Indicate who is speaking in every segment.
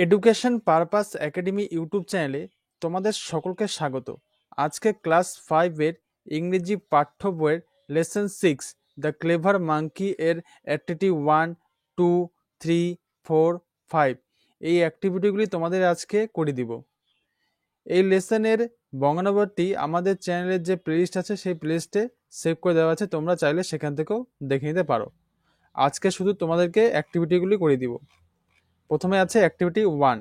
Speaker 1: Education purpose academy YouTube চ্যানেলে তোমাদের সকলকে স্বাগত। আজকে ক্লাস 5 এর ইংরেজি পাঠ্য বইয়ের লেসন 6 দ্য ক্লেভার মাঙ্কি এর অ্যাক্টিভিটি 1, 2, 3, 4, 5 এই অ্যাক্টিভিটিগুলি তোমাদের আজকে করে দিব। এই লেসনের বঙ্গানুবাদটি আমাদের চ্যানেলের যে প্লেলিস্ট আছে সেই প্লেলিস্টে সেভ করে দেওয়া আছে, তোমরা চাইলে সেখান থেকেও দেখে নিতে পারো। আজকে শুধু তোমাদেরকে অ্যাক্টিভিটিগুলি করে দিব। প্রথমে আছে activity 1,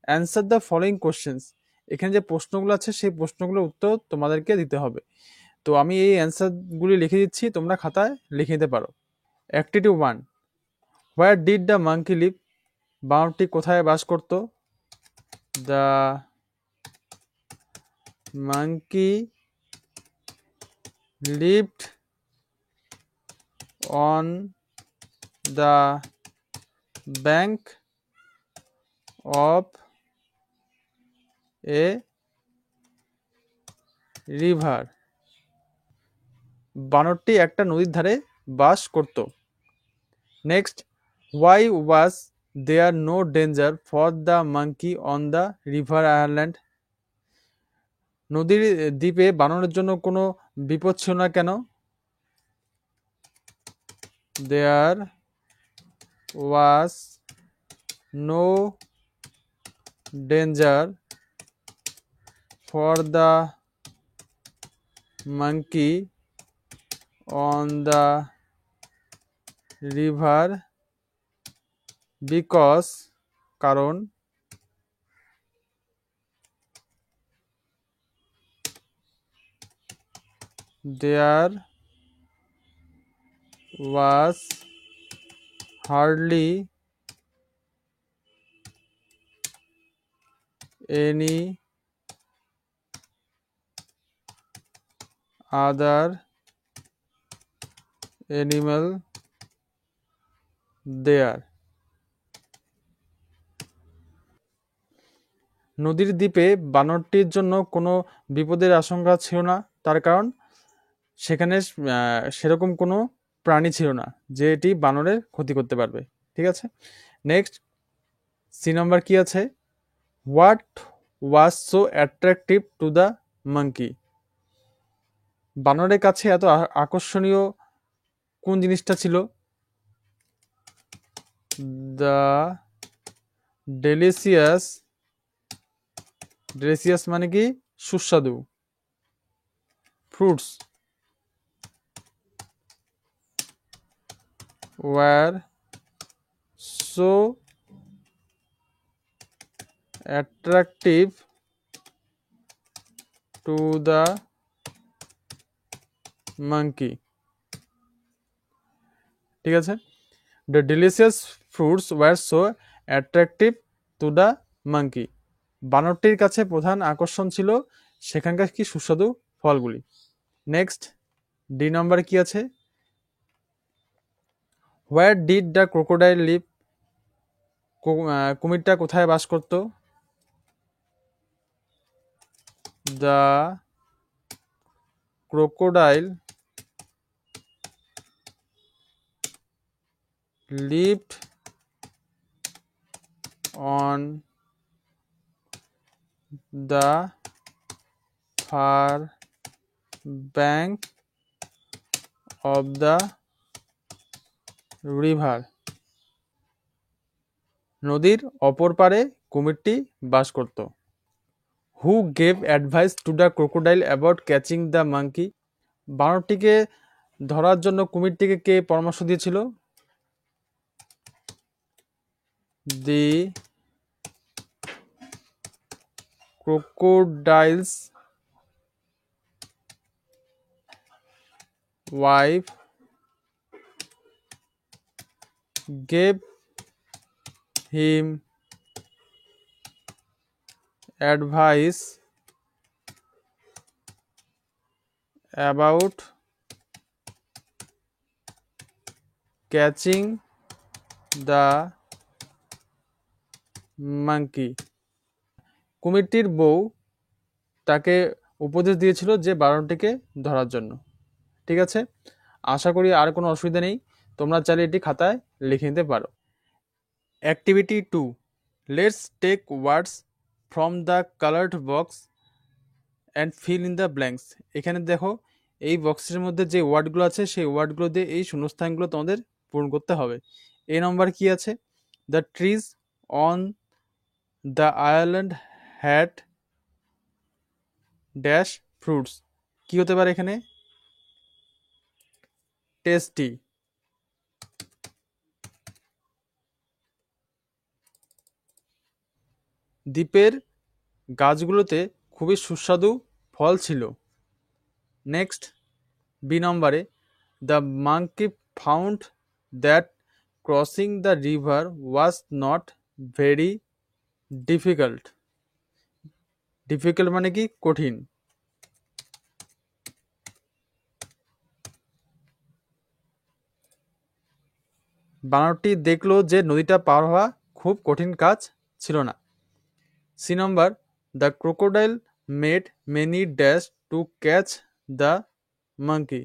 Speaker 1: answer the following questions. এখানে যে প্রশ্নগুলো আছে সেই প্রশ্নগুলোর উত্তর তোমাদেরকে দিতে হবে। তো আমি এই অ্যান্সারগুলি লিখে দিচ্ছি, তোমরা খাতায় লিখে নিতে পারো। Activity 1, where did the monkey live? বানরটি কোথায় বাস করত? The monkey lived on the bank of a river. বানরটি একটা নদীর ধারে বাস করত। Next, why was there no danger for the monkey on the river island? নদীর দ্বীপে বানরের জন্য কোনো বিপদ ছিল না কেন? There was no danger for the monkey on the river because কারণ there was hardly any other animal there. নদীর দ্বীপে বানরটির জন্য কোনো বিপদের আশঙ্কা ছিল না, তার কারণ সেখানে সেরকম কোনো প্রাণী ছিল না যে এটি বানরের ক্ষতি করতে পারবে। ঠিক আছে, নেক্সট সি নাম্বার কি আছে? What was so attractive two the monkey? বানরের কাছে এত আকর্ষণীয় কোন জিনিসটা ছিল? দ্য ডেলিসিয়াস, ডেলিসিয়াস মানে কি? সুস্বাদু। Fruits were so attractive to the monkey. ঠিক আছে, the delicious fruits were so attractive to the monkey. বানরটির কাছে প্রধান আকর্ষণ ছিল সেখানকার কি সুস্বাদু ফলগুলি। নেক্সট ডি নাম্বার কি আছে? where did the crocodile live? কুমিরটা কোথায় বাস করত? the crocodile lived on the far bank of the river. নদীর অপর পারে কুমিরটি বাস করত। Who gave advice to the crocodile about catching the monkey? বানরটিকে ধরার জন্য কুমিরটিকে কে পরামর্শ দিয়েছিল? The crocodile's wife gave him advice about catching the monkey. কুমিরটির বউ তাকে উপদেশ দিয়েছিল যে বানরটিকে ধরার জন্য। ঠিক আছে, আশা করি আর কোনো অসুবিধা নেই, তোমরা চাইলে এটি খাতায় লিখে নিতে পারো। Activity 2, let's take words from the coloured box and fill in the blanks. এখানে দেখো এই বক্সের মধ্যে যে ওয়ার্ডগুলো আছে সেই ওয়ার্ডগুলো দিয়ে এই শূন্যস্থানগুলো তোমাদের পূরণ করতে হবে। এ নম্বর কি আছে? The trees on the Ireland had dash fruits. কি হতে পারে এখানে? টেস্টি। দ্বীপের গাছগুলোতে খুবই সুস্বাদু ফল ছিল। নেক্সট বি নম্বরে, the monkey found that crossing the river was not very difficult. Difficult মানে কি? কঠিন। বানরটি দেখলো যে নদীটা পার হওয়া খুব কঠিন কাজ ছিল না। C number, the crocodile made many dash to catch the monkey.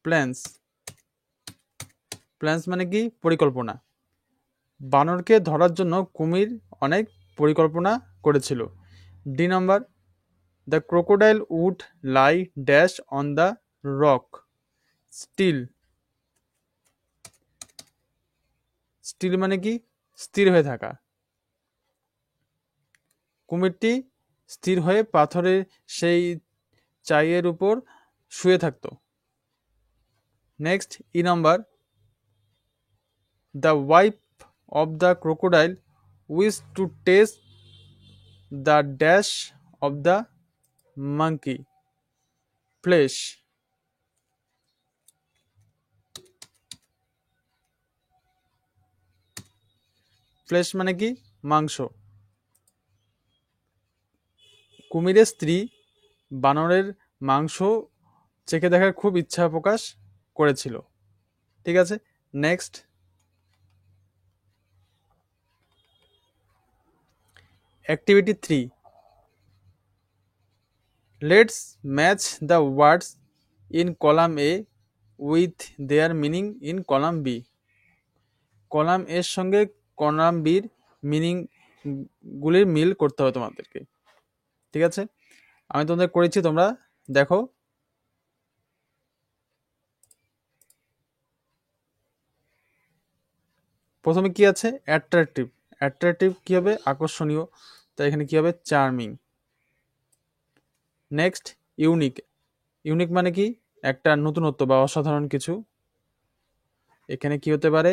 Speaker 1: Plans. Plans মানে কি? পরিকল্পনা। বানরকে ধরার জন্য কুমির অনেক পরিকল্পনা করেছিল। D number, the crocodile would lie dash on the rock still. Still মানে কি? স্থির হয়ে থাকা। কুমিরটি স্থির হয়ে পাথরের সেই চাইয়ের উপর শুয়ে থাকত। Next E number, the wife of the crocodile wish to test the dash of the monkey flash. Flash মানে কি? মাংস। কুমিরের স্ত্রী বানরের মাংস চেখে দেখার খুব ইচ্ছা প্রকাশ করেছিল। ঠিক আছে, next activity 3, let's match the words in column A with their meaning in column B. Column এর সঙ্গে কলাম বির মিনিং গুলির মিল করতে হবে তোমাদেরকে। ঠিক আছে, আমি তোমাদের করেছি, তোমরা দেখো। প্রথমে কি আছে? অ্যাট্রাকটিভ। অ্যাট্রাকটিভ কি হবে? আকর্ষণীয়। তাই এখানে কি হবে? চার্মিং। Next unique. ইউনিক মানে কি? একটা নতুনত্ব বা অসাধারণ কিছু। এখানে কি হতে পারে?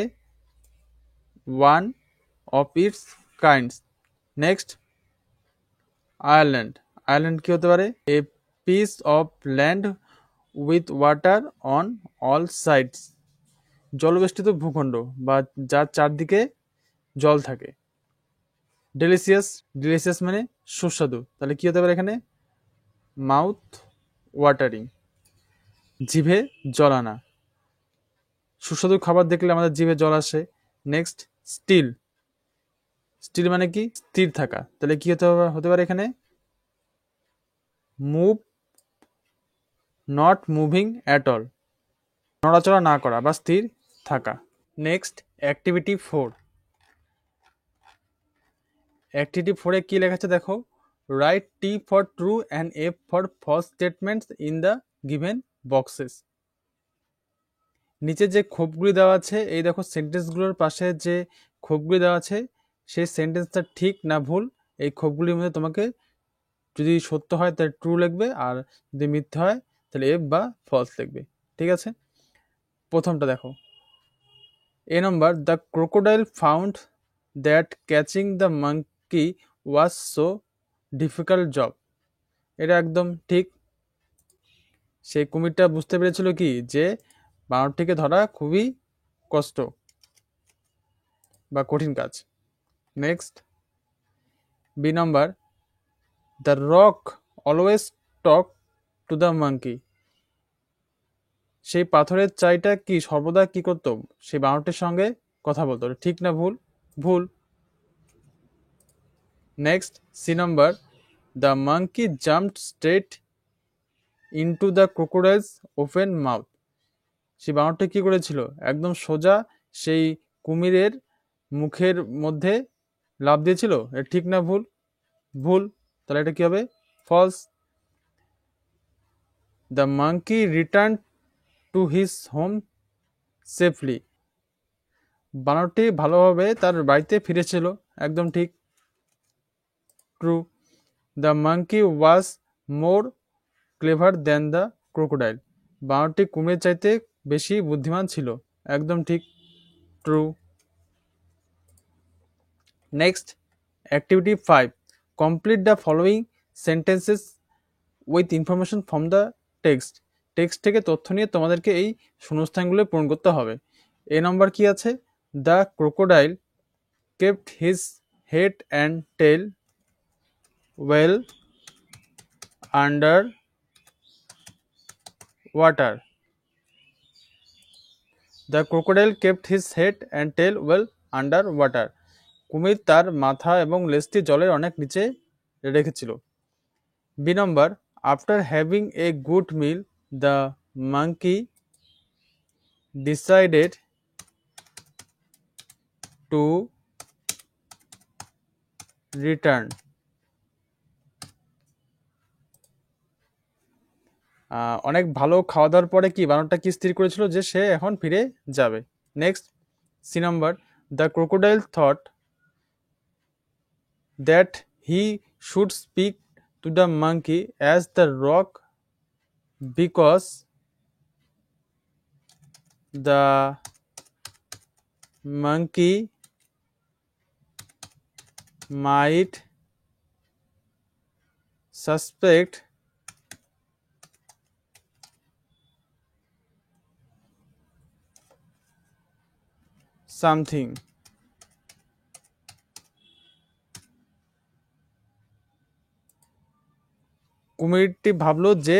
Speaker 1: One of its kinds. Next island. Island কি হতে পারে? A piece of land with water on all sides. জলবেষ্টিত ভূখণ্ড বা যার চারদিকে জল থাকে। ডেলিসিয়াস। ডেলিসিয়াস মানে সুস্বাদু। তাহলে কি হতে পারে এখানে? মাউথ ওয়াটারিং, জিভে জল আনা। সুস্বাদু খাবার দেখলে আমাদের জিভে জল আসে। Next still. স্টিল মানে কি? স্থির থাকা। তাহলে কি হতে পারে এখানে? Move, not moving at all, নড়াচড়া না করা বা স্থির থাকা। Next activity 4। অ্যাক্টিভিটি 4-এ কি লেখা আছে দেখো। Write T for true and F for false statements in the given boxes. নিচে যে খোপগুলি দেওয়া আছে, এই দেখো সেন্টেন্সগুলোর পাশে যে খোপগুলি দেওয়া আছে, সেই সেন্টেন্সটা ঠিক না ভুল এই খোপগুলির মধ্যে তোমাকে, যদি সত্য হয় তাহলে ট্রু লিখবে, আর যদি মিথ্যা হয় তাহলে এফ বা ফলস লিখবে। ঠিক আছে, প্রথমটা দেখো। A number, the crocodile found that catching the monkey was so difficult job. এটা একদম ঠিক। সেই কুমিরটা বুঝতে পেরেছিল কি যে বানরটিকে ধরা খুবই কষ্ট বা কঠিন কাজ। Next B number, the rock always talk to the monkey. সেই পাথরের চাইটা কি সর্বদা কি করতো? সেই বানরটির সঙ্গে কথা বলতো। ঠিক না ভুল? ভুল। Next C number, the monkey jumped straight into the crocodile's open mouth. সেই বানরটি কি করেছিল? একদম সোজা সেই কুমিরের মুখের মধ্যে লাফ দিয়েছিল, এটা ঠিক না ভুল? ভুল। তাহলে এটা কি হবে? False. The monkey return to his home safely. বানরটি ভালোভাবে তার বাড়িতে ফিরেছিল, একদম ঠিক, true. The monkey was more clever than the crocodile. বানরটি কুমিরের চাইতে বেশি বুদ্ধিমান ছিল, একদম ঠিক, true. Next, activity 5, complete the following sentences with information from the text. Text থেকে তথ্য নিয়ে তোমাদেরকে এই শূন্যস্থানগুলো পূরণ করতে হবে। এ নম্বর কি আছে? The crocodile kept his head and tail well under water. The crocodile kept his head and tail well under water. কুমির তার মাথা এবং লেজটি জলের অনেক নিচে রেখেছিল। B number, after having a good meal the monkey decided to return. অনেক ভালো খাওয়া দাওয়ার পরে কি বানরটা কি স্থির করেছিল? যে সে এখন ফিরে যাবে। Next, C number, the crocodile thought that he should speak to the monkey as the rock because the monkey might suspect something. কুমিরটি ভাবল যে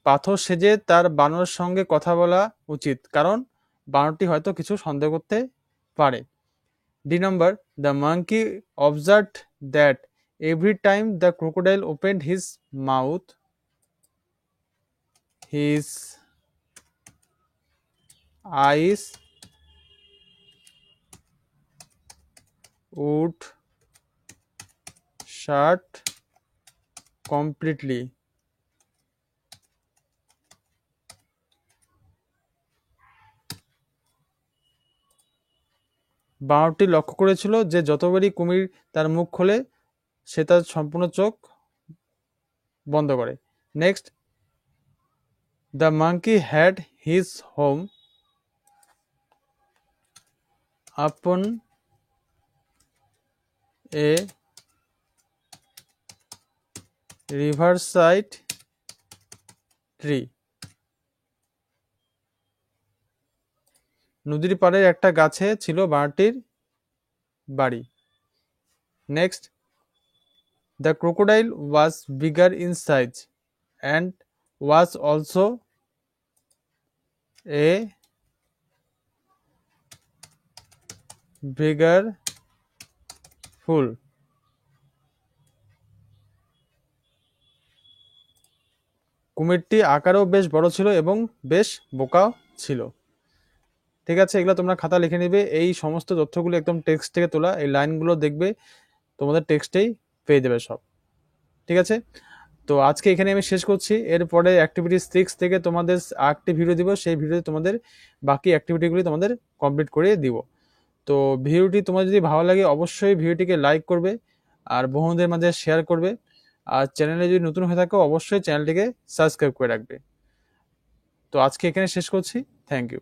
Speaker 1: পাথর সেজে তার বানরের সঙ্গে কথা বলা উচিত, কারণ বানরটি হয়তো কিছু সন্দেহ করতে পারে। D number, the monkey observed that every time the crocodile opened his mouth his eyes would shut completely. বানরটি লক্ষ্য করেছিল যে যতবারই কুমির তার মুখ খোলে সে তার সম্পূর্ণ চোখ বন্ধ করে। Next, the monkey had his home আপন এ riverside ট্রি। নদীর পাড়ের একটা গাছে ছিল বানরটির বাড়ি। Next, the crocodile was bigger in size and was also a bigger fool. কুমিরটি আকারেও বেশ বড় ছিল এবং বেশ বোকাও ছিল। ঠিক আছে, এগুলো তোমরা খাতা লিখে নিবে। এই সমস্ত তথ্যগুলো একদম টেক্সট থেকে তোলা, এই লাইনগুলো দেখবে তোমাদের টেক্সটেই পেয়ে যাবে সব। ঠিক আছে, তো আজকে এখানে আমি শেষ করছি। এরপরে অ্যাক্টিভিটি 6 থেকে তোমাদের আরেকটি ভিডিও দিব, সেই ভিডিওতে তোমাদের বাকি অ্যাক্টিভিটিগুলি তোমাদের কমপ্লিট করে দিব। তো ভিডিওটি তোমার যদি ভালো লাগে অবশ্যই ভিডিওটিকে লাইক করবে আর বন্ধুদের মাঝে শেয়ার করবে। আর চ্যানেলে যদি নতুন হয়ে থাকো অবশ্যই চ্যানেলটিকে সাবস্ক্রাইব করে রাখবে। তো আজকে এখানে শেষ করছি। Thank you.